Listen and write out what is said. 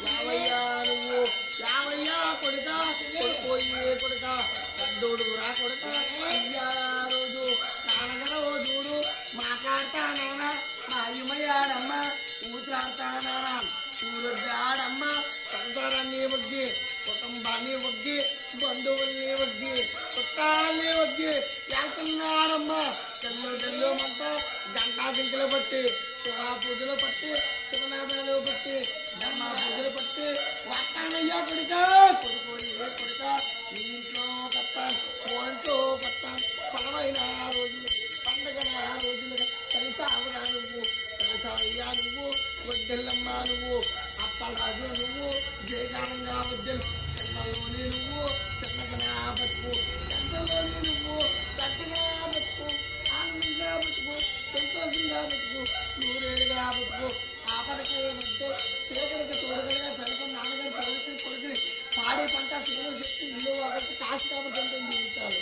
రావయ్యా నువ్వు రావయ్యా కొడుక కొడుకోయే కొడుక పెద్దోడు రా కొడుక రోజు నాన్నగారు ఓ చూడు మాట్లాడతా నాన్న మాయమయ్యాడమ్మ ఊతాడతా నాన్న ఊరొద్దాడమ్మ సంసారాన్ని ఒగ్గి కుటుంబాన్ని ఒగ్గి బంధువుల్ని ఒగ్గి చుట్టాల్ని ఒగ్గి వెళ్తున్నాడమ్మా తెల్లు మంట గంటా గింకలు పట్టి శివ పూజలు పట్టి శివనాథాలు పట్టి ధర్మ పూజలు పట్టి వస్తానయ్యా కొడుక కొడుకోయే కొడుక నీ ఇంట్లో కత్తాను ఫోన్తో కత్తాను పలవైన రోజులు పండగ రోజులు కలిసావురా నువ్వు కలిసావయ్యా నువ్వు వద్దెల్లమ్మ నువ్వు అప్పలరాజు నువ్వు జయగానంగా వద్దెలు చిన్నలోని నువ్వు చిన్నగా బతుకు పెద్దలోని నువ్వు పెద్దగా బతుకు ఆనందంగా బతుకు సంతోషంగా బతుకు నూరేళ్ళుగా బతుకు ఆపదకి వద్దే సేకరికి తోడుగా సరిపడి నాన్నగారు తొలగి కొడుకుని పాడి పంట సేవ శక్తి ఇల్లు ఒకటి కాసు కాబట్టి జీవితాలు